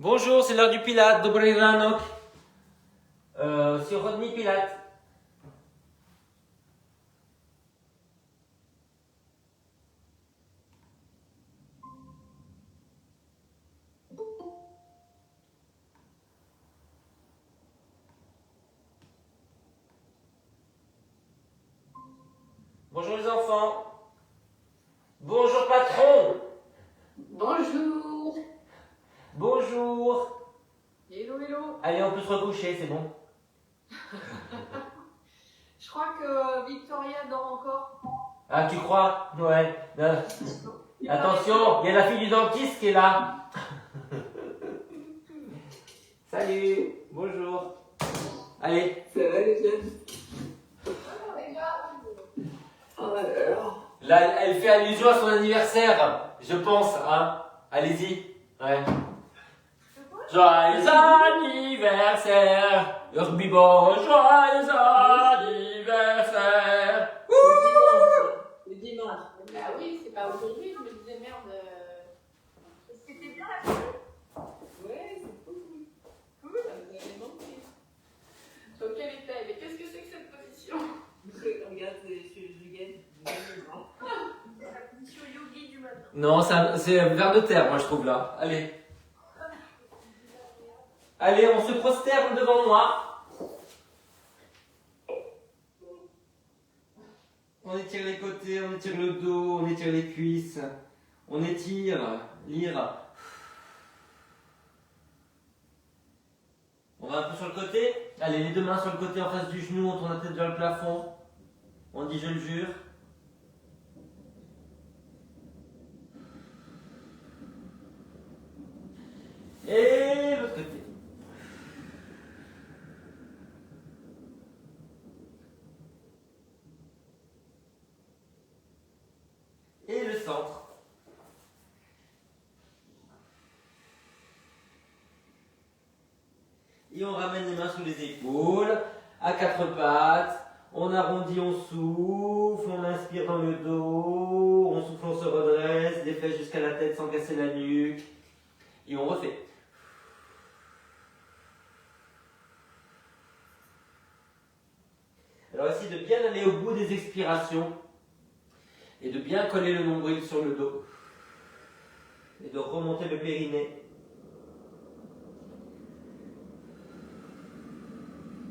Bonjour, c'est l'heure du Pilate, Dobry ranok. Sirodni Pilate. Bonjour les enfants. Bonjour patron. Bonjour. Bonjour. Hello, hello. Allez, on peut se recoucher, c'est bon. Je crois que Victoria dort encore. Ah, tu crois? Ouais. Attention, il y a la fille du dentiste qui est là. Salut. Bonjour. Allez. Ça va les jeunes? Oh là là. Là, elle fait allusion à son anniversaire, je pense, hein. Allez-y. Ouais. Joyeux anniversaire, Urbibo, joyeux anniversaire. Le dimanche. Bah oui, c'est pas aujourd'hui, je me disais merde. C'était bien la fête. Ouais, c'est cool. Cool, ça nous avait manqué. Donc elle était, mais qu'est-ce que c'est que cette position? Regarde, je gagne. La position yogi du matin. Non, c'est un ver de terre, moi je trouve là. Allez. Allez, on se prosterne devant moi. On étire les côtés, on étire le dos, on étire les cuisses. On étire, lire. On va un peu sur le côté. Allez, les deux mains sur le côté en face du genou, on tourne la tête vers le plafond. On dit je le jure. Et l'autre côté. Et le centre. Et on ramène les mains sous les épaules, à quatre pattes. On arrondit, on souffle, on inspire dans le dos, on souffle, on se redresse, des flèches jusqu'à la tête sans casser la nuque. Et on refait. Alors essayez de bien aller au bout des expirations et de bien coller le nombril sur le dos et de remonter le périnée.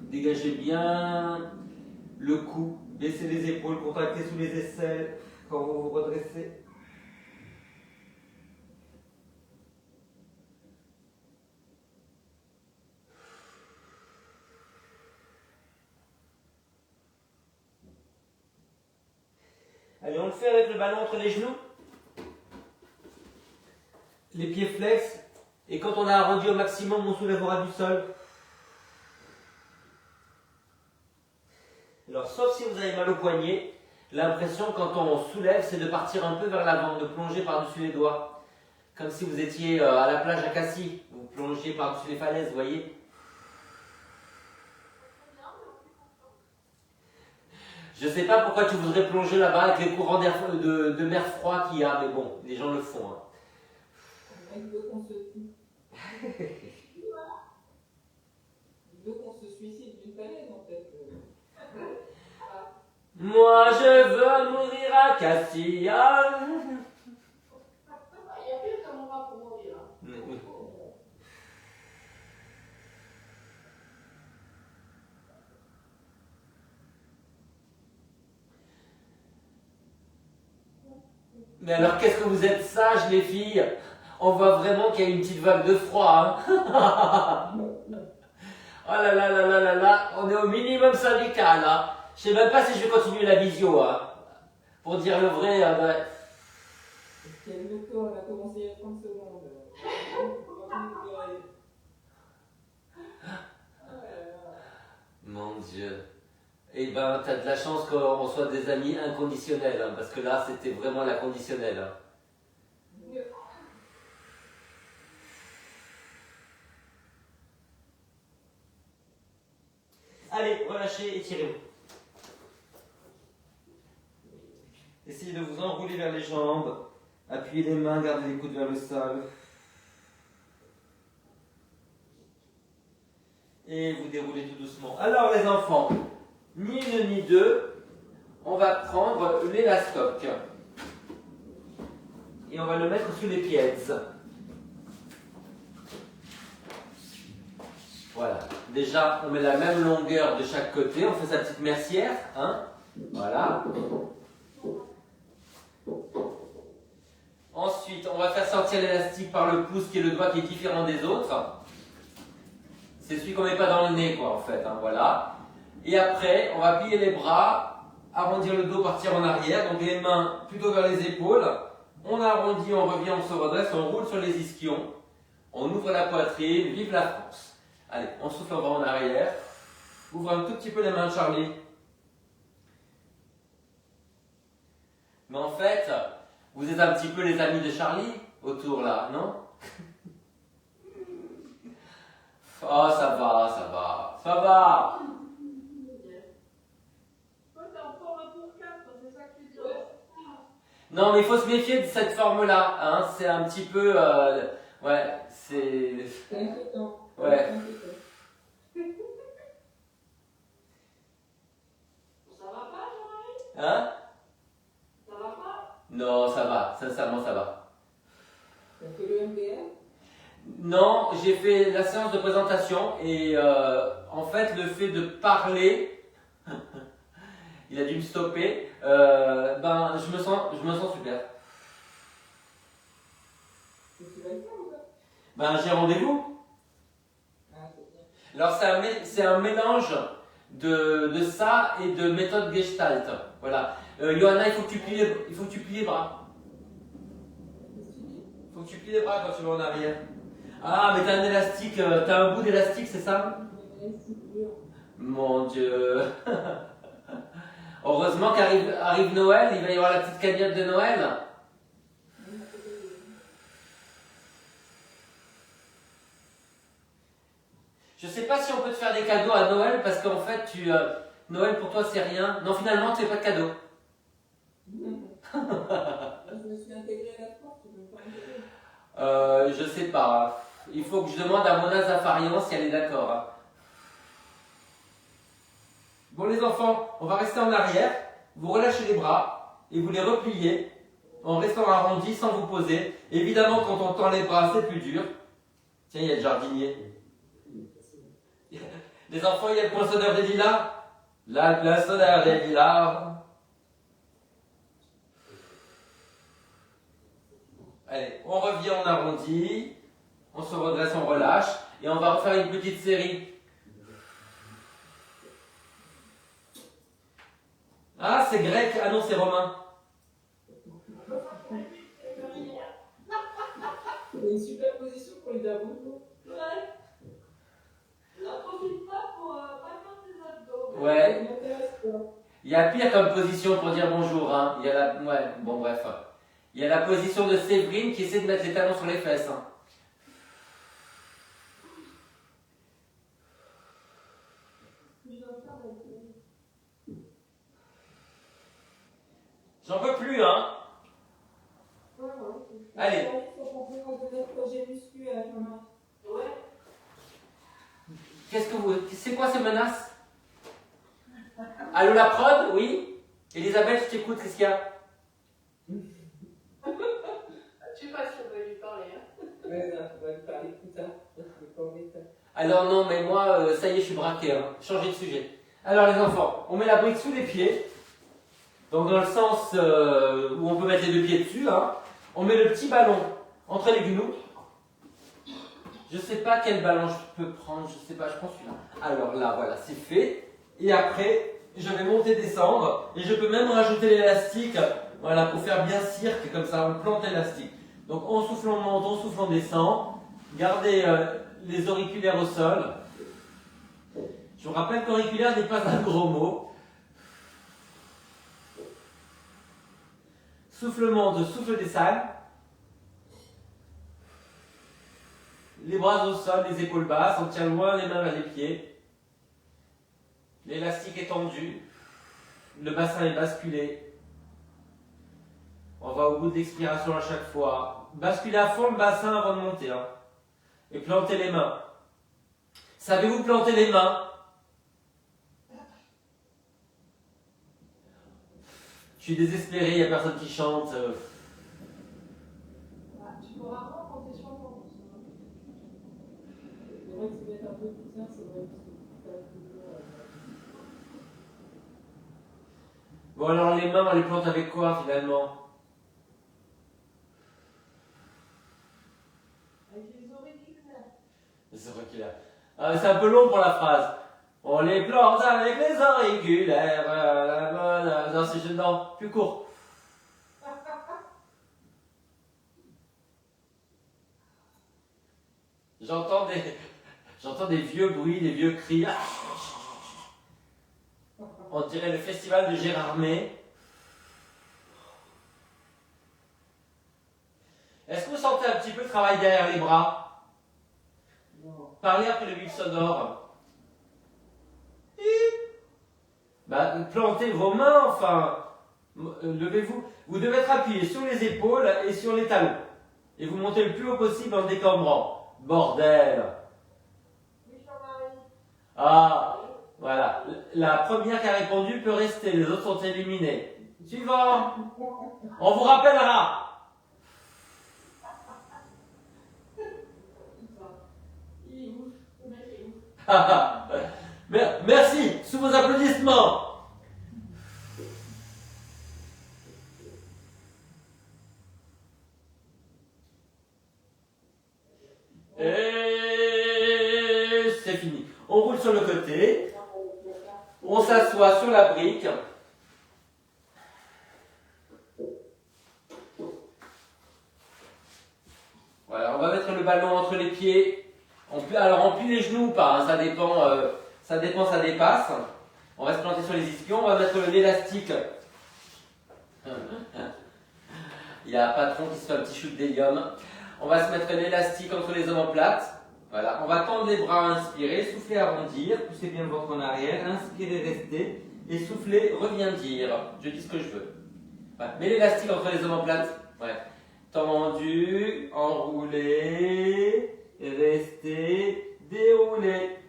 Dégagez bien le cou, baissez les épaules, contractez sous les aisselles quand vous vous redressez. Allez, on le fait avec le ballon entre les genoux. Les pieds flex. Et quand on a arrondi au maximum, on soulève au ras du sol. Alors, sauf si vous avez mal au poignet, l'impression quand on soulève, c'est de partir un peu vers l'avant, de plonger par-dessus les doigts. Comme si vous étiez à la plage à Cassis. Vous plongiez par-dessus les falaises, vous voyez. Je sais pas pourquoi tu voudrais plonger là-bas avec les courants de mer froid qu'il y a, mais bon, les gens le font. Hein. Il veut qu'on se tue. Il veut qu'on se suicide d'une falaise en fait. Moi je veux mourir à Cassis. Il y a pire comme on va pour mourir. Oui. Mais alors qu'est-ce que vous êtes sages les filles? On voit vraiment qu'il y a une petite vague de froid. Hein. Oh là là là là là là, on est au minimum syndical. Hein. Je sais même pas si je vais continuer la visio. Hein. Pour dire le vrai, bah... Calme-toi, on a commencé il y a 30 secondes. Mon Dieu. Eh ben, t'as de la chance qu'on soit des amis inconditionnels, hein, parce que là, c'était vraiment la conditionnelle. Hein. Allez, relâchez, étirez-vous. Essayez de vous enrouler vers les jambes. Appuyez les mains, gardez les coudes vers le sol. Et vous déroulez tout doucement. Alors les enfants, ni une ni deux, on va prendre l'élastoc. Et on va le mettre sous les pieds. Voilà. Déjà, on met la même longueur de chaque côté. On fait sa petite mercière. Hein, voilà. Ensuite, on va faire sortir l'élastique par le pouce qui est le doigt qui est différent des autres. C'est celui qu'on ne met pas dans le nez, quoi, en fait. Hein, voilà. Et après, on va plier les bras, arrondir le dos, partir en arrière. Donc les mains plutôt vers les épaules. On arrondit, on revient, on se redresse, on roule sur les ischions. On ouvre la poitrine. Vive la France. Allez, on souffle, on va en arrière. Ouvre un tout petit peu les mains, Charlie. Mais en fait, vous êtes un petit peu les amis de Charlie autour là, non? Oh, ça va, ça va, ça va. Non, mais il faut se méfier de cette forme-là, hein. C'est un petit peu, ouais, c'est. Ouais. Ça va pas, Jean-Marie? Hein? Ça va pas? Non, ça va, sincèrement, ça va. T'as fait le MDR? Non, j'ai fait la séance de présentation et en fait, le fait de parler, il a dû me stopper, ben, je me sens super. Tu vas le faire ou pas? Ben, j'ai rendez-vous. Alors, c'est un mélange de ça et de méthode Gestalt. Voilà. Johanna, il faut que tu plies les bras. Il faut que tu plies les bras quand tu vas en arrière. Ah, mais t'as un élastique, t'as un bout d'élastique, c'est ça? Mon Dieu. Heureusement qu'arrive Noël, il va y avoir la petite cagnotte de Noël. Je sais pas si on peut te faire des cadeaux à Noël parce qu'en fait, Noël pour toi c'est rien. Non, finalement, tu fais pas de cadeaux. Je me suis intégrée à la porte, tu veux pas intégrer? Je sais pas. Il faut que je demande à Mona Zafarian si elle est d'accord. Hein. Bon les enfants, on va rester en arrière. Vous relâchez les bras et vous les repliez en restant arrondi sans vous poser. Évidemment, quand on tend les bras, c'est plus dur. Tiens, il y a le jardinier. Les enfants, il y a le poinçonneur des lilas. Là, le poinçonneur des lilas. Allez, on revient, on arrondit. On se redresse, on relâche. Et on va refaire une petite série. Ah, c'est grec. Ah non, c'est romain. C'est une super position pour les abdos. Ouais. N'en profite pas pour pas faire tes abdos. Ouais. Il y a pire comme position pour dire bonjour. Hein. Il y a la... Ouais, bon bref. Il y a la position de Séverine qui essaie de mettre les talons sur les fesses. Hein. J'en peux plus, hein. Allez. C'est quoi ces menaces? Allô la prod? Oui. Elisabeth, je t'écoute, qu'est-ce qu'il y a? Je sais pas si on va lui parler. Hein. Ouais, non, on va lui parler plus tard. Alors non, mais moi, ça y est, je suis braqué. Hein. Changez de sujet. Alors les enfants, on met la brique sous les pieds. Donc dans le sens où on peut mettre les deux pieds dessus. Hein. On met le petit ballon entre les genoux. Je sais pas quel ballon je peux prendre, je sais pas, je prends celui-là. Alors là, voilà, c'est fait. Et après, je vais monter, descendre. Et je peux même rajouter l'élastique, voilà, pour faire bien cirque, comme ça, on plante l'élastique. Donc on souffle, on monte, on souffle, on descend. Gardez les auriculaires au sol. Je vous rappelle qu'auriculaire n'est pas un gros mot. Souffle monte, souffle descend. Les bras au sol, les épaules basses, on tient loin les mains vers les pieds. L'élastique est tendu. Le bassin est basculé. On va au bout de l'expiration à chaque fois. Basculez à fond le bassin avant de monter. Hein. Et plantez les mains. Savez-vous planter les mains? Je suis désespéré, il n'y a personne qui chante. Tu pourras rarement quand t'es chantant. C'est vrai que ça va être un peu bizarre, c'est vrai que Bon alors les mains, on les plante avec quoi finalement? avec les auriculaires. C'est vrai qu'il a. Ah, c'est un peu long pour la phrase. On les plante avec les auriculaires. Non, c'est gênant. Plus court. J'entends des vieux bruits, des vieux cris. On dirait le festival de Gérardmer. Est-ce que vous sentez un petit peu le travail derrière les bras? Non. Parlez après le bip sonore. Bah, plantez vos mains, enfin. Levez-vous. Vous devez être appuyé sur les épaules et sur les talons. Et vous montez le plus haut possible en décambrant. Bordel. Oui, Jean-Marie. Ah, voilà. La première qui a répondu peut rester, les autres sont éliminés. Suivant. On vous rappellera. Il est ouf. Le mec est ouf. Merci, sous vos applaudissements. Et c'est fini. On roule sur le côté. On s'assoit sur la brique. Voilà, on va mettre le ballon entre les pieds. Alors on plie les genoux ou pas, hein, ça dépend, ça dépasse. On va se planter sur les ischions, on va mettre l'élastique. Il y a un patron qui se fait un petit shoot d'hélium. On va se mettre l'élastique entre les omoplates. Voilà, on va tendre les bras, inspirer, souffler, arrondir, poussez bien le ventre en arrière, inspirez, restez, et soufflez, reviens-dire. Je dis ce que je veux. Voilà. Mets l'élastique entre les omoplates. Ouais. Tendu, enroulé, restez, déroulé.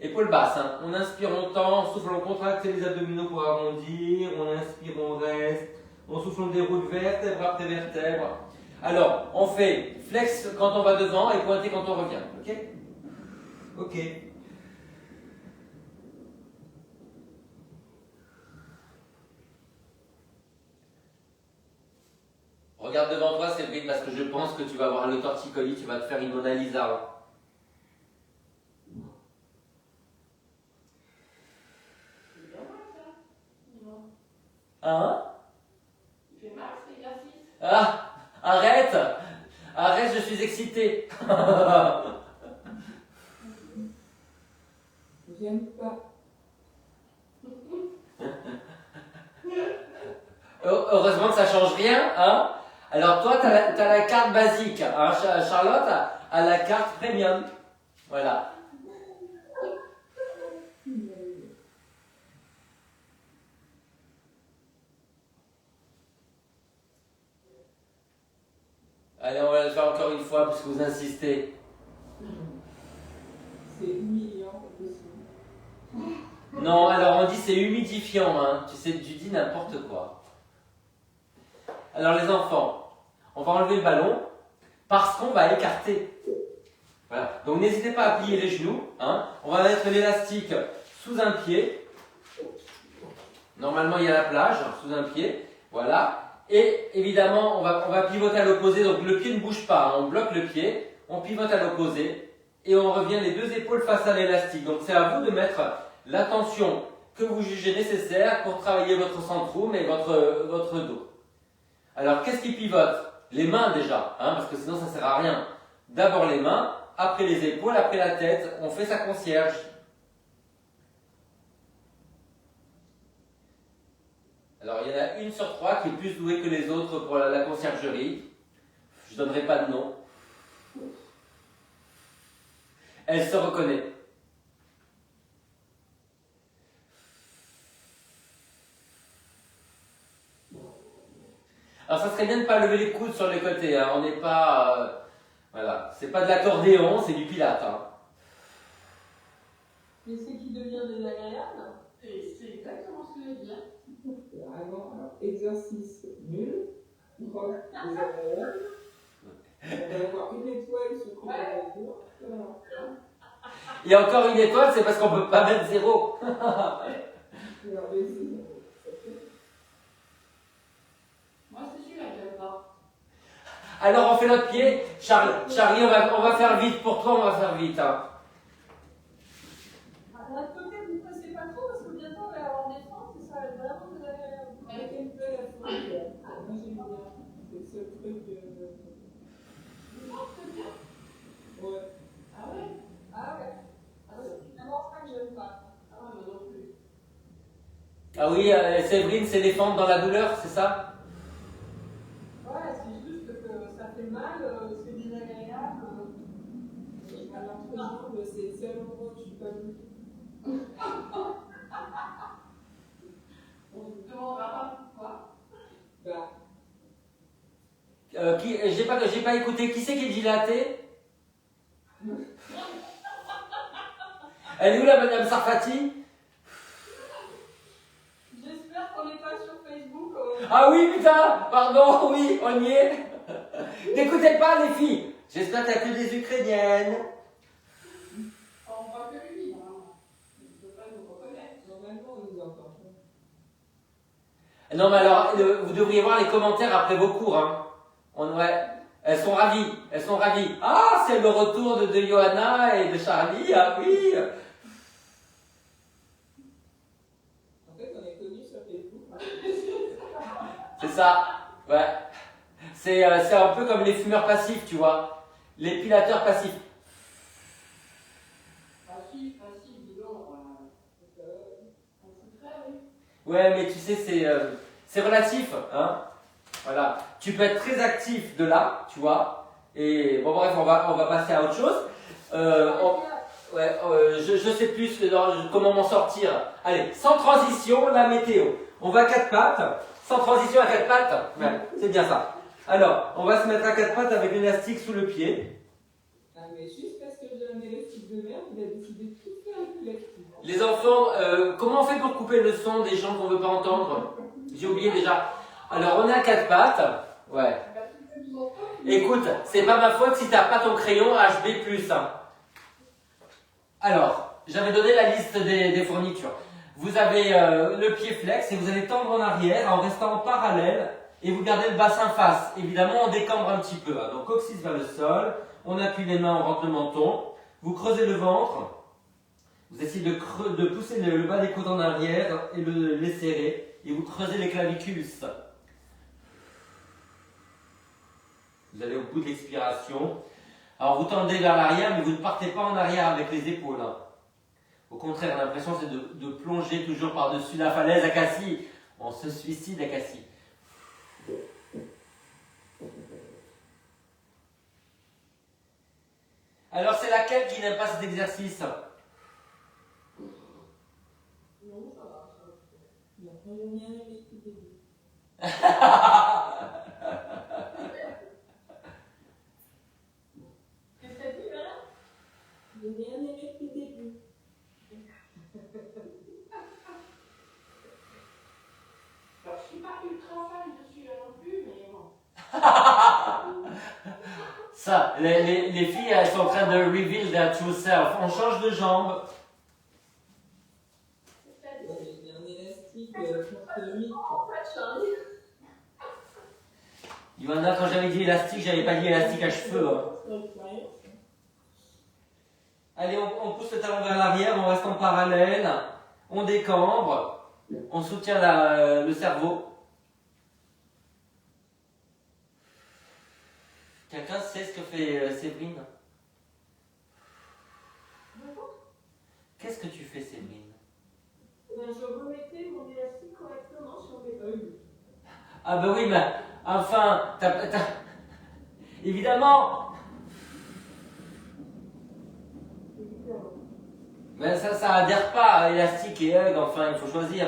Épaules basses, hein. On inspire, on tend, on souffle, on contracte les abdominaux pour arrondir, on inspire, on reste, on souffle, on déroule vertèbre après vertèbre. Alors, on fait flex quand on va devant et pointé quand on revient, ok? Ok. Regarde devant toi, Cédric, parce que je pense que tu vas avoir le torticolis, tu vas te faire une Mona Lisa. C'est bien mal ça. Non. Hein? Il fait mal cet exercice. Ah! Arrête! Arrête, je suis excité. J'aime pas. Heureusement que ça change rien, hein? Alors toi, t'as la carte basique, hein? Charlotte a la carte premium. Voilà. Allez, on va le faire encore une fois puisque vous insistez. C'est humiliant aussi. Non, alors on dit c'est humidifiant, hein. Tu sais, tu dis n'importe quoi. Alors les enfants, on va enlever le ballon parce qu'on va écarter. Voilà. Donc n'hésitez pas à plier les genoux, hein. On va mettre l'élastique sous un pied. Normalement il y a la plage, sous un pied. Voilà. Et évidemment, on va pivoter à l'opposé, donc le pied ne bouge pas, hein. On bloque le pied, on pivote à l'opposé, et on revient les deux épaules face à l'élastique. Donc c'est à vous de mettre la tension que vous jugez nécessaire pour travailler votre centrum et votre dos. Alors qu'est-ce qui pivote? Les mains déjà, hein, parce que sinon ça ne sert à rien. D'abord les mains, après les épaules, après la tête, on fait sa concierge. Alors, il y en a une sur trois qui est plus douée que les autres pour la conciergerie. Je ne donnerai pas de nom. Elle se reconnaît. Alors, ça serait bien de ne pas lever les coudes sur les côtés. Hein. On n'est pas... voilà. C'est pas de l'accordéon, c'est du pilate. Hein. Mais ce qui devient désagréable, c'est exactement ce que je dis. Vraiment, alors, exercice nul, prof désagréable. On va avoir une étoile sur le concours. Il y a encore une étoile, c'est parce qu'on ne peut pas mettre 0. Moi, c'est celui-là que j'aime pas. Alors on fait notre pied. Charlie, on va faire vite. Pour toi, on va faire vite. Hein. D'un côté, vous ne pressez pas trop parce que bientôt on va avoir des fentes et ça va être vraiment désagréable. Avec un peu la folie. Moi j'aime bien. C'est le seul truc. Ouais. Ah ouais? Ah ouais. Ah, c'est finalement ça que j'aime pas. Ah ouais, moi non plus. Ah oui, Séverine, c'est les fentes dans la douleur, c'est ça? Ouais, c'est juste que ça fait mal, c'est désagréable. Alors, l'entrejambe, c'est le seul endroit où je suis pas venue. On ne demandera pas pourquoi. Bah. J'ai pas écouté. Qui c'est qui est dilaté? Elle est où la madame Sarfati? J'espère qu'on n'est pas sur Facebook. Ah oui, putain! Pardon, oui, on y est. N'écoutez pas les filles. J'espère qu'il n'y a que des Ukrainiennes. On voit que lui, hein. Il ne peut pas nous reconnaître. Normalement, on nous entend. Non mais alors, vous devriez voir les commentaires après vos cours. Hein. Elles sont ravies. Elles sont ravies. Ah, c'est le retour de Johanna et de Charlie. Ah oui. En fait, on est connus sur Facebook. C'est ça. Ouais. C'est un peu comme les fumeurs passifs, tu vois. L'épilateur passif. Facile, dis donc. Ouais, mais tu sais, c'est relatif. Hein. Voilà. Tu peux être très actif de là, tu vois. Et bon, bref, on va passer à autre chose. Je sais plus comment m'en sortir. Allez, sans transition, la météo. On va à quatre pattes. Sans transition à quatre pattes. Ouais, c'est bien ça. Alors, on va se mettre à quatre pattes avec l'élastique sous le pied. Ah, mais juste parce que j'ai un élastique de merde, il a décidé de tout faire avec l'élastique. Les enfants, comment on fait pour couper le son des gens qu'on ne veut pas entendre? J'ai oublié déjà. Alors, on est à quatre pattes. Ouais. Écoute, c'est pas ma faute si t'as pas ton crayon HB+. Hein. Alors, j'avais donné la liste des fournitures. Vous avez le pied flex et vous allez tendre en arrière en restant en parallèle et vous gardez le bassin face. Évidemment, on décambre un petit peu. Hein. Donc, coccyx vers le sol. On appuie les mains, on rentre le menton. Vous creusez le ventre. Vous essayez de pousser le bas des côtes en arrière et les serrer. Et vous creusez les clavicules. Vous allez au bout de l'expiration. Alors vous tendez vers l'arrière, mais vous ne partez pas en arrière avec les épaules. Hein. Au contraire, l'impression c'est de plonger toujours par-dessus la falaise à Cassis. On se suicide à Cassis. Alors c'est laquelle qui n'aime pas cet exercice? Non, ça va. Non, on n'a rien aimé depuis le début. Qu'est-ce que t'as dit, là? Je n'ai rien aimé depuis le début. Alors, je suis pas ultra fan de celui-là non plus, mais bon. Ça, les filles, elles sont en train de reveal their true self. On change de jambe. Il y a un élastique contre 8. En fait, Charlie. Johanna, quand j'avais dit élastique, j'avais pas dit élastique à cheveux. Hein. Allez, on pousse le talon vers l'arrière, on reste en parallèle, on décambre, on soutient le cerveau. Quelqu'un sait ce que fait Séverine? Qu'est-ce que tu fais, Séverine? Je remettais mon élastique correctement sur mes œils. Ah ben oui, mais enfin, évidemment. Mais ça adhère pas, élastique et hug, enfin, il faut choisir.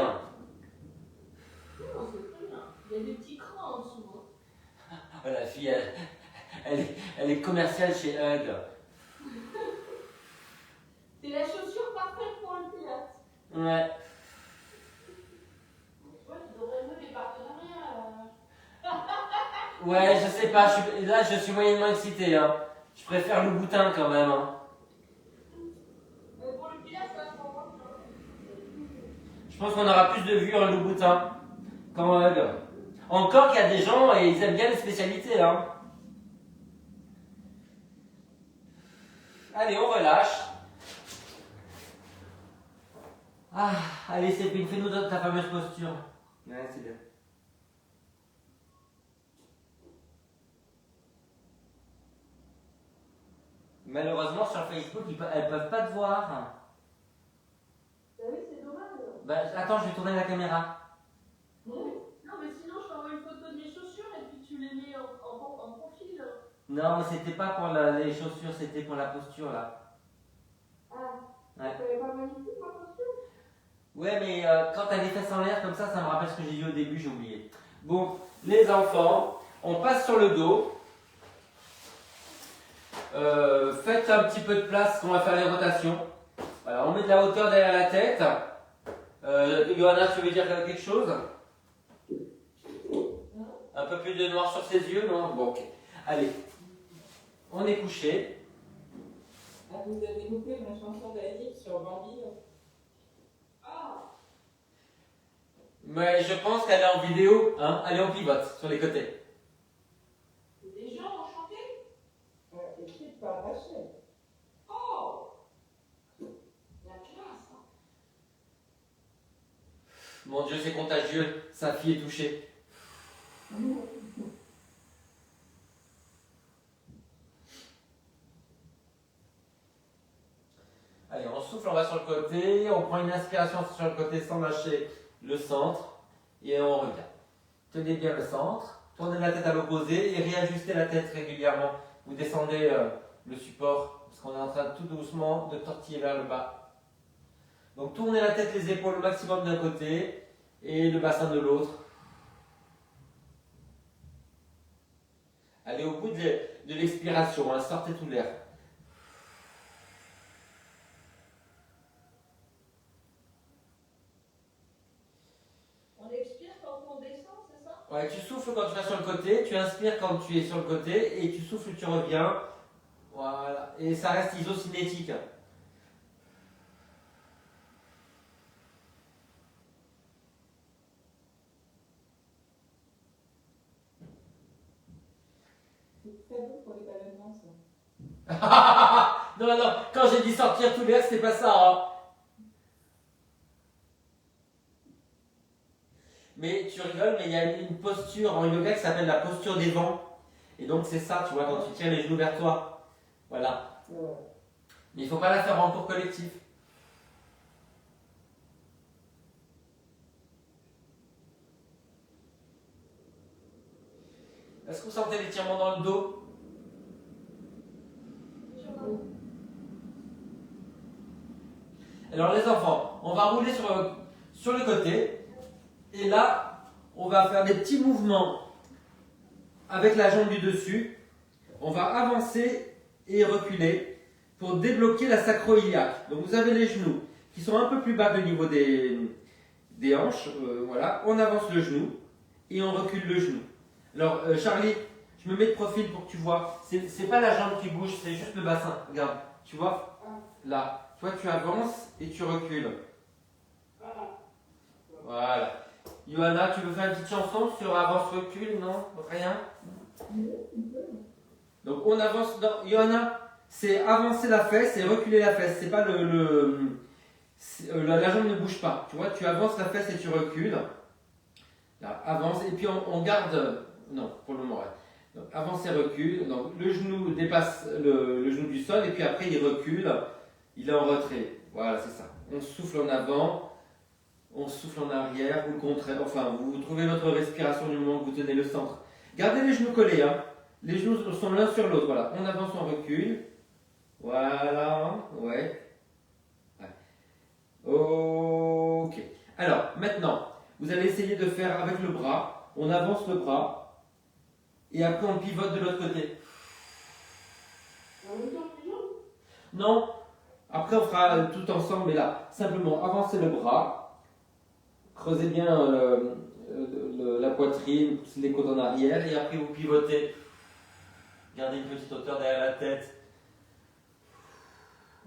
Non, c'est très bien. Il y a des petits crans en dessous. Hein. Oh, la fille, elle est commerciale chez Hug. C'est la chaussure parfaite pour Ouais. Ouais, tu devrais jouer des partenariats. Ouais, je sais pas, là je suis moyennement excité. Hein. Je préfère le boutin quand même. Hein. Mais pour le pilates, ça se rend. Je pense qu'on aura plus de vues en Louboutin qu'en hug. Encore qu'il y a des gens et ils aiment bien les spécialités. Hein. Allez, on relâche. Ah, allez Sépine, fais-nous ta fameuse posture. Ouais, c'est bien. Malheureusement sur Facebook, elles peuvent pas te voir. Bah oui, c'est dommage. Bah, attends, je vais tourner la caméra. Non, mais sinon, je t'envoie une photo de mes chaussures et puis tu les mets en profil. Non, mais c'était pas pour les chaussures, c'était pour la posture là. Ah, Ouais. tu n'avais pas magnifique ma posture? Ouais, mais quand t'as les fesses en l'air comme ça me rappelle ce que j'ai dit au début, j'ai oublié. Bon, les enfants, on passe sur le dos. Faites un petit peu de place, on va faire les rotations. Voilà, on met de la hauteur derrière la tête. Johanna, tu veux dire quelque chose? Un peu plus de noir sur ses yeux, non? Bon, ok. Allez, on est couché. Ah, vous avez loupé ma chanson d'Azik sur Bambi. Ah, Mais je pense qu'elle est en vidéo, hein? Allez, on pivote sur les côtés. les gens ont chanté? Écrite par Rachel. Oh, la classe. Hein. Mon Dieu, c'est contagieux. Sa fille est touchée. Allez, on souffle, on va sur le côté. On prend une inspiration sur le côté sans lâcher le centre. Et on revient. Tenez bien le centre. Tournez la tête à l'opposé et réajustez la tête régulièrement. Vous descendez le support parce qu'on est en train tout doucement de tortiller vers le bas. Donc tournez la tête, les épaules au maximum d'un côté et le bassin de l'autre. Allez au bout de l'expiration, hein, sortez tout l'air. On expire quand on descend, c'est ça? Ouais, tu souffles quand tu vas sur le côté, tu inspires quand tu es sur le côté et tu souffles, tu reviens. Voilà, et ça reste isocinétique. C'est très bon pour les ballonnements, ça. Non, non, quand j'ai dit sortir tout l'air, c'était pas ça. Hein. Mais tu rigoles, mais il y a une posture en yoga qui s'appelle la posture des vents. Et donc c'est ça, tu vois, quand tu tiens les genoux vers toi. Voilà. Ouais. Mais il ne faut pas la faire en cours collectif. Est-ce que vous sentez l'étirement dans le dos? Alors les enfants, on va rouler sur le côté. Et là, on va faire des petits mouvements avec la jambe du dessus. On va avancer et reculer pour débloquer la sacro-iliaque. Donc vous avez les genoux qui sont un peu plus bas au niveau des hanches. Voilà, on avance le genou et on recule le genou. Alors Charlie, je me mets de profil pour que tu vois. C'est pas la jambe qui bouge, c'est juste le bassin. Regarde, tu vois? Là. Toi, tu avances et tu recules. Voilà. Johanna, tu veux faire une petite chanson sur avance-recul? Non? Rien? Donc on avance dans... Johanna, c'est avancer la fesse et reculer la fesse. C'est pas la jambe ne bouge pas. Tu vois, tu avances la fesse et tu recules. Là, avance. Et puis on garde... Non, pour le moment. Ouais. Donc avance et recule. Donc le genou dépasse le genou du sol et puis après il recule. Il est en retrait. Voilà, c'est ça. On souffle en avant. On souffle en arrière, ou le contraire. Enfin, vous trouvez votre respiration du moment que vous tenez le centre. Gardez les genoux collés. Hein. Les genoux sont l'un sur l'autre. Voilà. On avance, on recule. Voilà. Ouais. Ok. Alors, maintenant, vous allez essayer de faire avec le bras. On avance le bras. Et après, on pivote de l'autre côté. Non. Après, on fera tout ensemble, mais là, simplement avancez le bras, creusez bien la poitrine, poussez les côtes en arrière, et après vous pivotez. Gardez une petite hauteur derrière la tête.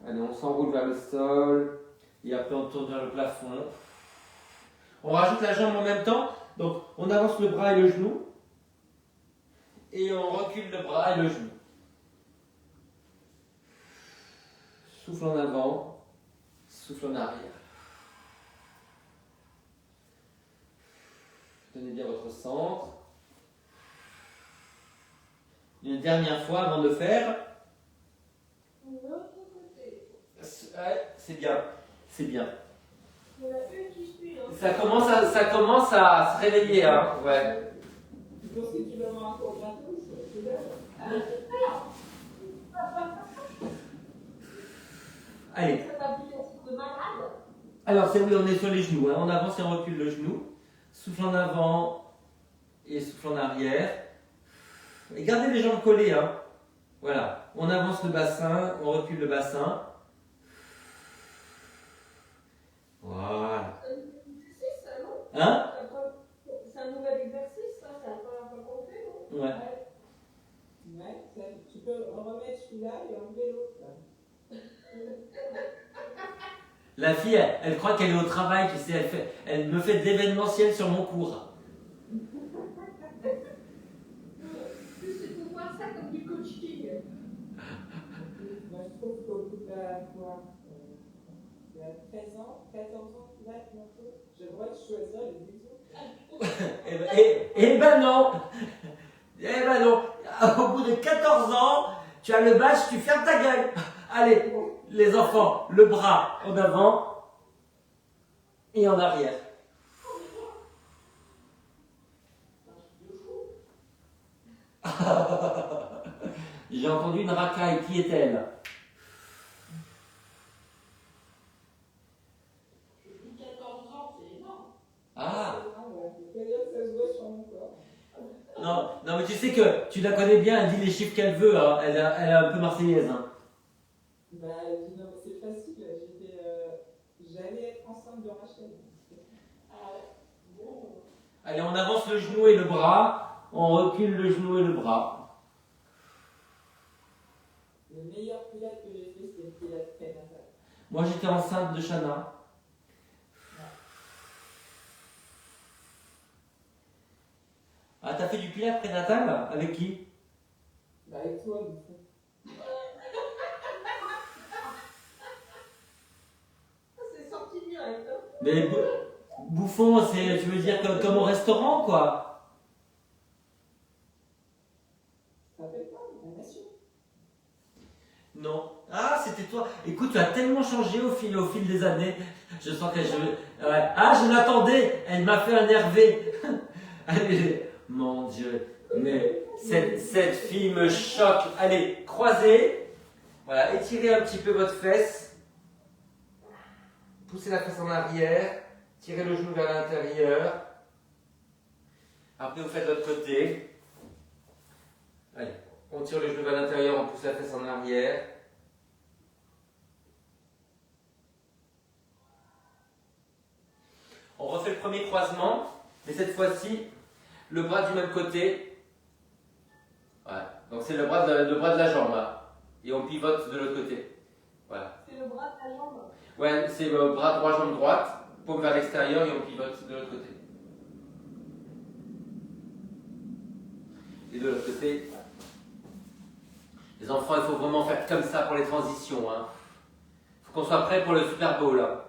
Allez, on s'enroule vers le sol, et après on tourne vers le plafond. On rajoute la jambe en même temps, donc on avance le bras et le genou, et on recule le bras et le genou. Souffle en avant, souffle en arrière. Tenez bien votre centre. Une dernière fois avant de faire. Ouais, c'est bien, c'est bien. Ça commence à se réveiller, hein. Ouais. Je pense que tu vas avoir encore bientôt, c'est là. Allez. Alors, c'est oui, on est sur les genoux. Hein. On avance et on recule le genou. Souffle en avant et souffle en arrière. Et gardez les jambes collées. Hein. Voilà. On avance le bassin, on recule le bassin. Voilà. Hein? C'est un nouvel exercice, ça, c'est la première fois qu'on le fait, non? Ouais. Ouais, tu peux remettre celui-là et enlever l'autre. La fille, elle croit qu'elle est au travail, tu sais, elle me fait de l'événementiel sur mon cours. C'est pour voir ça comme du coaching. Moi, je trouve qu'au bout de il y a 13 ans, 14 ans, là, bientôt, j'ai le droit de choisir les bisous. Eh ben non. Eh ben non. Au bout de 14 ans, tu as le badge, tu fermes ta gueule. Allez, les enfants, le bras en avant et en arrière. J'ai entendu une racaille. Qui est-elle? Ah. Non, mais tu sais que tu la connais bien, elle dit les chiffres qu'elle veut, hein. Elle est un peu marseillaise. Hein. Bah, non, c'est facile, j'allais être enceinte de Rachel. Allez, on avance le genou et le bras, on recule le genou et le bras. Le meilleur pilates que j'ai fait, c'est le pilates prénatal. Moi, j'étais enceinte de Shana. Ah, t'as fait du pilates prénatal? Avec qui? Bah, avec toi, du coup. C'est sorti direct. Hein. Mais bouffon, tu veux dire comme au restaurant, quoi? Ça fait pas, la nation. Non. Ah, c'était toi. Écoute, tu as tellement changé au fil des années. Je sens que ouais. Ah, je l'attendais. Elle m'a fait un Hervé. Allez, mon Dieu. Mais cette fille me choque. Allez, croisez. Voilà, étirez un petit peu votre fesse. Poussez la fesse en arrière. Tirez le genou vers l'intérieur. Après, vous faites l'autre côté. Allez, on tire le genou vers l'intérieur, on pousse la fesse en arrière. On refait le premier croisement, mais cette fois-ci, le bras du même côté. Voilà. Donc c'est le bras de la jambe. Là. Et on pivote de l'autre côté. Voilà. C'est le bras de la jambe. Ouais, c'est le bras droit, jambe droite, paume vers l'extérieur et on pivote de l'autre côté. Et de l'autre côté. Les enfants, il faut vraiment faire comme ça pour les transitions. Hein. Il faut qu'on soit prêt pour le Super Bowl. Là.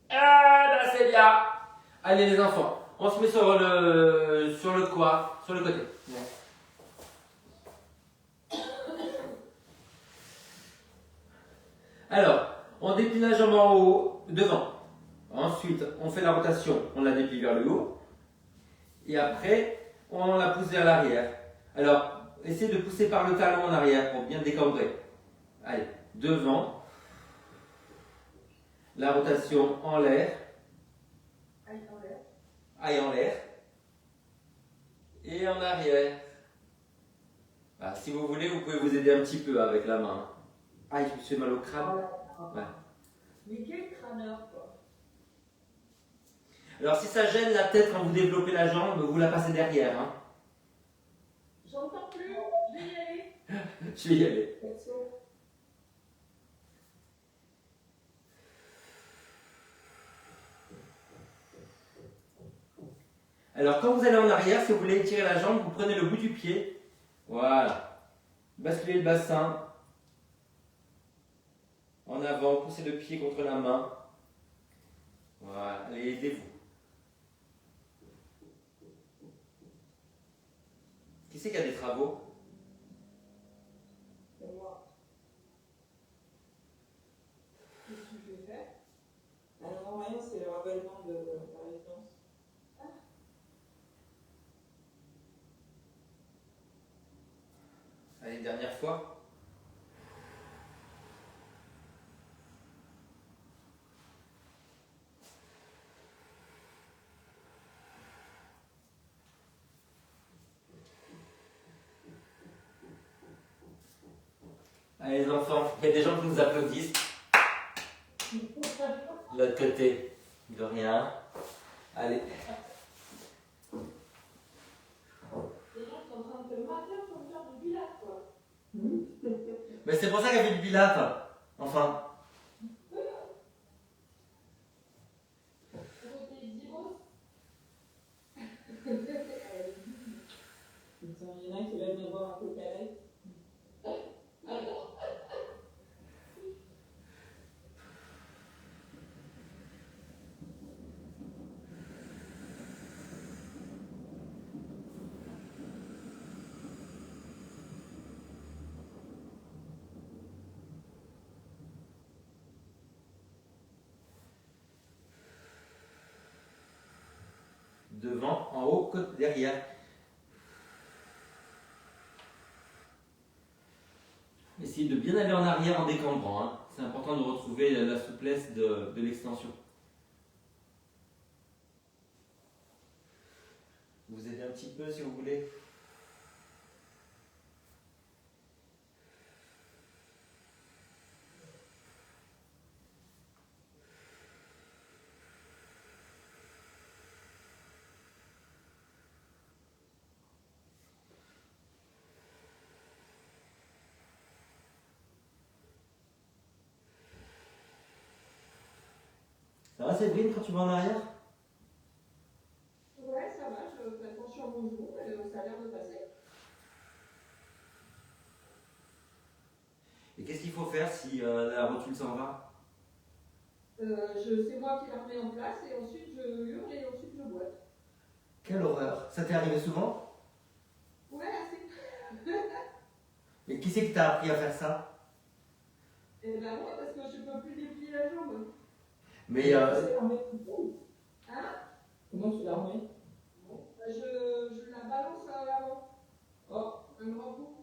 Ah, là c'est bien. Allez les enfants, on se met sur le quoi? Sur le côté. Ouais. Alors, on déplie la jambe en haut, devant. Ensuite, on fait la rotation, on la déplie vers le haut. Et après, on la pousse vers l'arrière. Alors, essayez de pousser par le talon en arrière pour bien décambrer. Allez, devant. La rotation en l'air. Aille en l'air. Et en arrière. Ah, si vous voulez, vous pouvez vous aider un petit peu avec la main. Ah, je me suis fait mal au crâne. Ouais. Mais quel crâneur, quoi. Alors si ça gêne la tête quand vous développez la jambe, vous la passez derrière. Hein. J'entends plus, je vais y aller. Je vais y aller. Alors quand vous allez en arrière, si vous voulez étirer la jambe, vous prenez le bout du pied. Voilà. Basculez le bassin. En avant, poussez le pied contre la main. Voilà, allez, aidez-vous. Qui c'est qui a des travaux? C'est moi. Qu'est-ce que je vais faire? Alors, rien, c'est le rappellement de la résidence. Allez, dernière fois. Allez les enfants, il y a des gens qui nous applaudissent. De l'autre côté, de rien. Allez. Les gens sont en train de te mater pour faire du pilates, quoi. Mais c'est pour ça qu'elle fait du pilates. Enfin. Il y en a qui veulent me voir un peu carré. Devant, en haut, côté derrière. Essayez de bien aller en arrière en décambrant. Hein. C'est important de retrouver la souplesse de l'extension. Vous aidez un petit peu si vous voulez. Ça va Séverine quand tu vas en arrière? Ouais, ça va, je fais attention à mon genou, ça a l'air de passer. Et qu'est-ce qu'il faut faire si la rotule s'en va? C'est moi qui la remets en place et ensuite je hurle et ensuite je boite. Quelle horreur! Ça t'est arrivé souvent? Ouais, assez. Et qui c'est qui t'a appris à faire ça? Et ben moi, parce que je peux plus déplier la jambe. Mais Tu sais la remettre tout court. Hein? Comment tu la remets? Je la balance à l'avant. Oh, Un grand coup.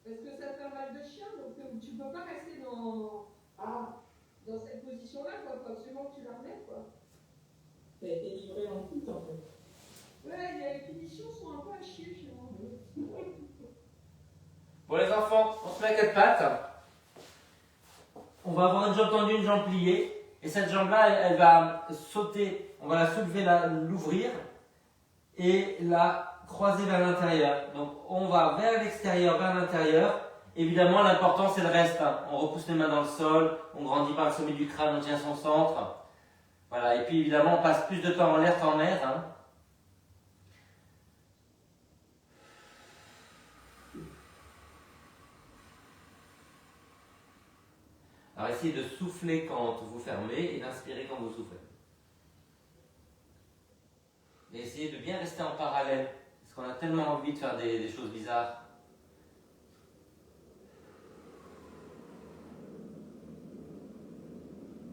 Parce que ça te fait un mal de chien, donc tu peux pas rester dans cette position-là, quoi. Faut absolument que tu la remettes, quoi. t'as été livré en kit en fait. Ouais, les finitions sont un peu à chier chez moi. Pour les enfants, on se met à quatre pattes. On va avoir une jambe tendue, une jambe pliée. Et cette jambe-là, elle va sauter. On va la soulever, l'ouvrir et la croiser vers l'intérieur. Donc on va vers l'extérieur, vers l'intérieur. Évidemment, l'important c'est le reste. Hein. On repousse les mains dans le sol, on grandit par le sommet du crâne, on tient son centre. Voilà. Et puis évidemment, on passe plus de temps en l'air qu'en mer. Hein. Alors essayez de souffler quand vous fermez et d'inspirer quand vous soufflez. Et essayez de bien rester en parallèle, parce qu'on a tellement envie de faire des choses bizarres.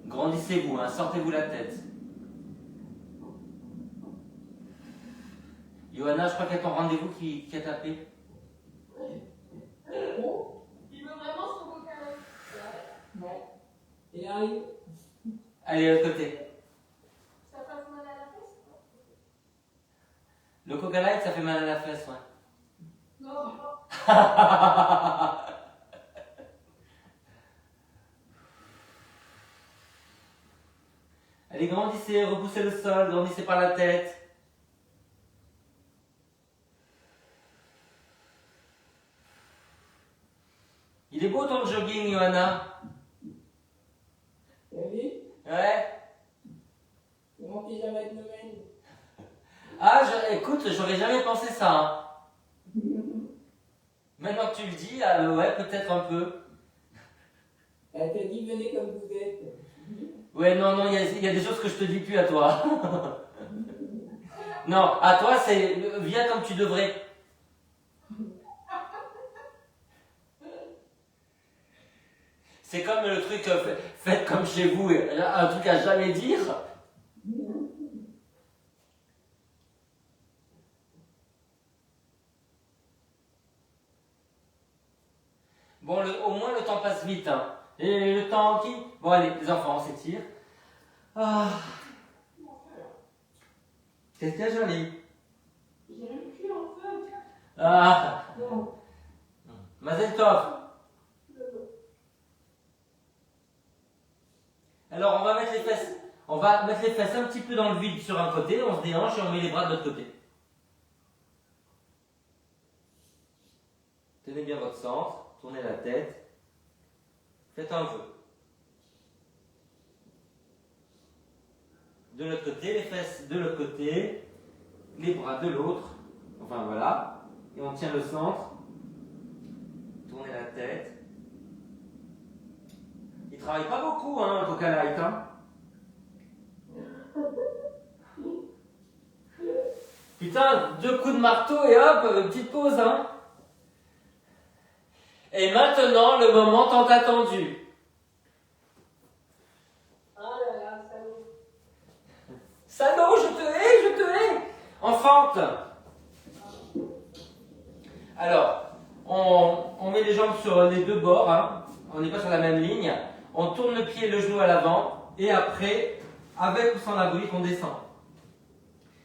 Grandissez-vous, hein, sortez-vous la tête. Johanna, je crois qu'il y a ton rendez-vous qui a tapé. Il veut vraiment son beau câlin. Ouais. Et arrive. Allez, de l'autre côté. Ça fait mal à la Le Coca Light, ça fait mal à la fesse, ouais. Non. Allez, grandissez, repoussez le sol, grandissez par la tête. Il est beau ton jogging, Johanna. T'as vu? Ouais. C'est mon pyjama de Noël. Ah, écoute, j'aurais jamais pensé ça. Hein. Maintenant que tu le dis, ouais, peut-être un peu. Elle t'a dit venez comme vous êtes. Ouais, non, il y a des choses que je te dis plus à toi. Non, à toi, c'est viens comme tu devrais. C'est comme le truc faites comme chez vous, un truc à jamais dire. Bon, au moins le temps passe vite. Hein. Et le temps qui... Bon, allez, les enfants, on s'étire. Ah. Qu'est-ce qu'il y a, Jolie? J'ai le cul en feu. Ah. Non. Mazel tov. Alors, on va mettre les fesses. On va mettre les fesses un petit peu dans le vide sur un côté, on se déhanche et on met les bras de l'autre côté. Tenez bien votre centre, tournez la tête. Faites un vœu. De l'autre côté, les fesses de l'autre côté, les bras de l'autre. Enfin voilà. Et on tient le centre. Tournez la tête. Il travaille pas beaucoup, hein, le Coca Light. Hein. Putain, 2 coups de marteau et hop, petite pause, hein. Et maintenant, le moment tant attendu. Oh là là, salaud. Salaud, je te hais. Enfante. Alors, on met les jambes sur les deux bords, hein. On n'est pas sur la même ligne. On tourne le pied et le genou à l'avant. Et après, avec ou sans la brique, on descend.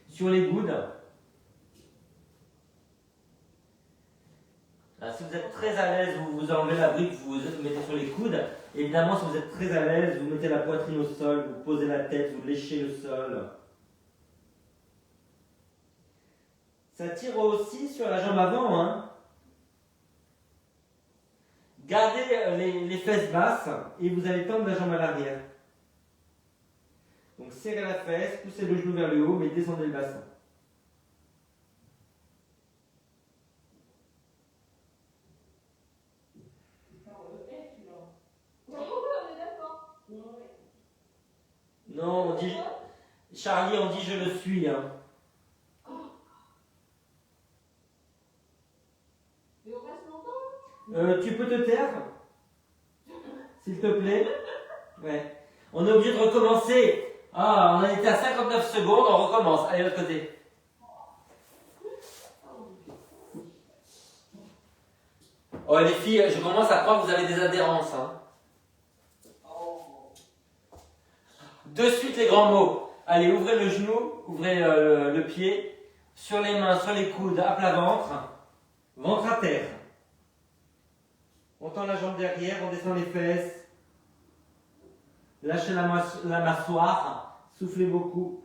Sur les coudes. Si vous êtes très à l'aise, vous enlevez la brique, vous vous mettez sur les coudes. Évidemment, si vous êtes très à l'aise, vous mettez la poitrine au sol, vous posez la tête, vous léchez le sol. Ça tire aussi sur la jambe avant. Hein. Gardez les fesses basses et vous allez tendre la jambe à l'arrière. Donc serrez la fesse, poussez le genou vers le haut, mais descendez le bassin. Non, on dit... Charlie, on dit je le suis. Hein. Mais on reste longtemps? Tu peux te taire? S'il te plaît? Ouais. On est obligé de recommencer. Ah, on a été à 59 secondes, on recommence. Allez, de l'autre côté. Oh les filles, je commence à croire que vous avez des adhérences. Hein. De suite les grands mots. Allez, ouvrez le genou, ouvrez le pied, sur les mains, sur les coudes, à plat ventre, ventre à terre. On tend la jambe derrière, on descend les fesses. Lâchez la mâchoire, soufflez beaucoup.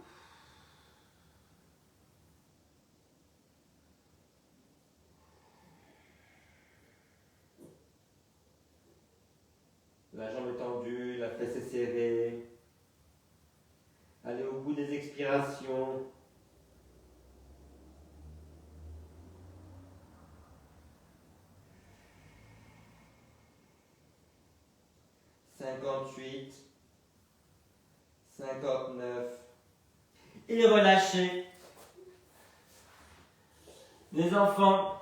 La jambe est tendue, la fesse est serrée. Allez au bout des expirations. « 58, 59. Et relâchez. Les enfants,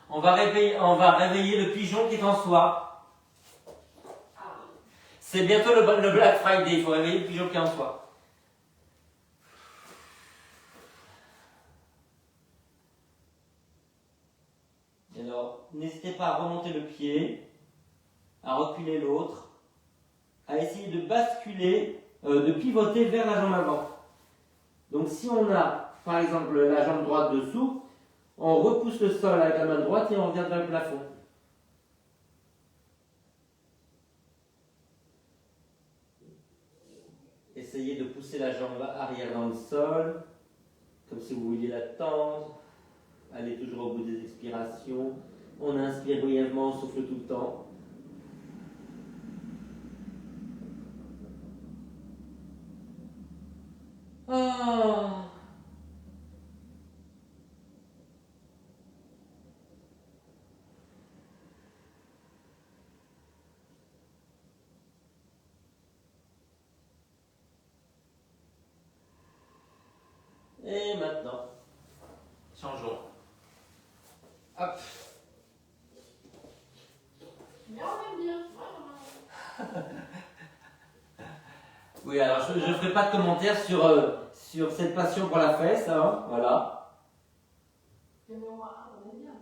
on va réveiller le pigeon qui est en soi. C'est bientôt le Black Friday, il faut réveiller le pigeon qui est en soi. Alors, n'hésitez pas à remonter le pied, à reculer l'autre, à essayer de basculer, de pivoter vers la jambe avant. Donc si on a par exemple la jambe droite dessous, on repousse le sol avec la main droite et on revient vers le plafond. Essayez de pousser la jambe arrière dans le sol, comme si vous vouliez la tendre. Allez toujours au bout des expirations. On inspire brièvement, on souffle tout le temps. Ah. Et maintenant, changeons. Hop. Mais on aime bien. Oui, alors je ne ferai pas de commentaires sur cette passion pour la fesse, hein, voilà. Mais moi, on aime bien.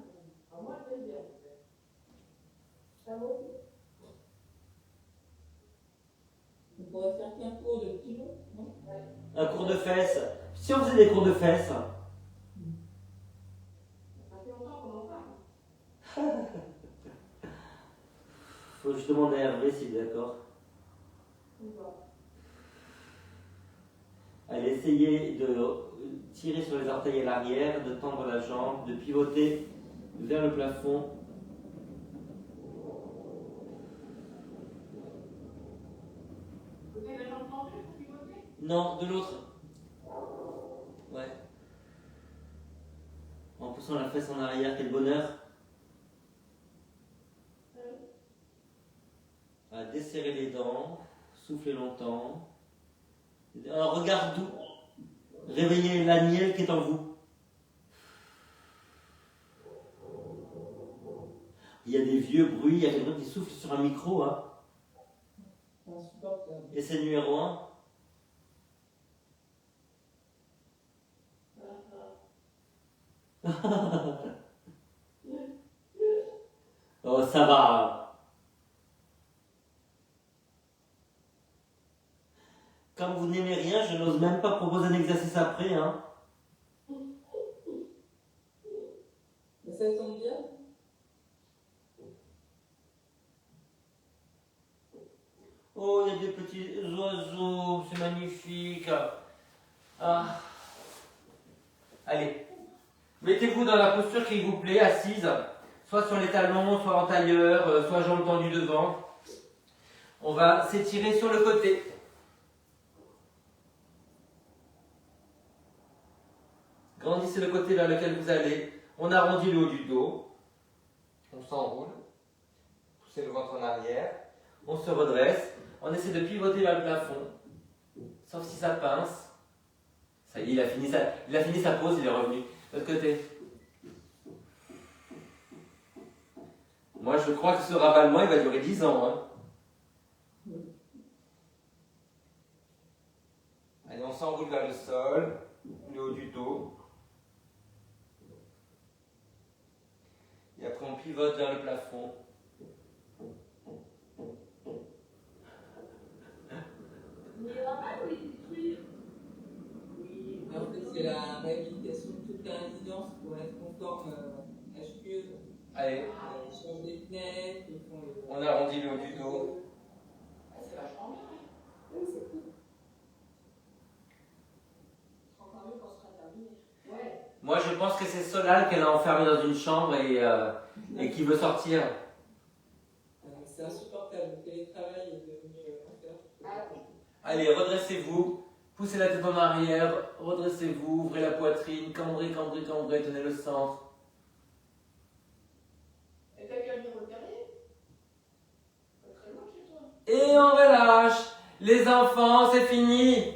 Moi, j'aime bien. Ça va. On pourrait faire qu'un cours de kilo, non? Un cours de fesses. Si on faisait des cours de fesses. Ça fait longtemps qu'on en parle. Faut que je demande à Hervé s'il est d'accord. Allez, essayez de tirer sur les orteils à l'arrière, de tendre la jambe, de pivoter vers le plafond. Vous avez la jambe tendue pour pivoter? Non, de l'autre. Ouais. En poussant la fesse en arrière, quel bonheur. À desserrer les dents, souffler longtemps. Un regard doux. Réveillez l'aniel qui est en vous. Il y a des vieux bruits, il y a quelqu'un qui souffle sur un micro, hein. C'est insupportable. Et c'est le numéro 1. Oh, ça va. Comme vous n'aimez rien, je n'ose même pas proposer un exercice après, hein. Mais ça tombe bien. Oh, il y a des petits oiseaux, c'est magnifique. Ah. Allez, mettez-vous dans la posture qui vous plaît, assise, soit sur les talons, soit en tailleur, soit jambes tendues devant. On va s'étirer sur le côté. Grandissez le côté vers lequel vous allez. On arrondit le haut du dos. On s'enroule. Poussez le ventre en arrière. On se redresse. On essaie de pivoter vers le plafond. Sauf si ça pince. Ça y est, il a fini sa pause, il est revenu. De l'autre côté. Moi, je crois que ce ravalement, il va durer 10 ans. Hein. Allez, on s'enroule vers le sol. Le haut du dos. Et après, on pivote vers le plafond. En fait, c'est la réhabilitation de toute la résidence pour être conforme HQE. Allez, Ils changent des fenêtres, ils font le... on arrondit le haut du dos. C'est vachement bien. Oui, c'est cool. Encore mieux quand ce sera terminé. Ouais. Moi, je pense que c'est Solal qu'elle a enfermé dans une chambre et qui veut sortir. C'est insupportable. Le télétravail est devenu enfer. Allez, redressez-vous. Poussez la tête en arrière. Redressez-vous. Ouvrez la poitrine. Cambrez, cambrez, cambrez. Tenez le centre. Et t'as qu'à venir au carré? Pas très loin chez toi. Et on relâche. Les enfants, c'est fini.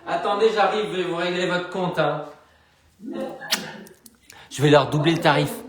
Attendez, j'arrive. Je vais vous régler votre compte. Hein. Je vais leur doubler le tarif.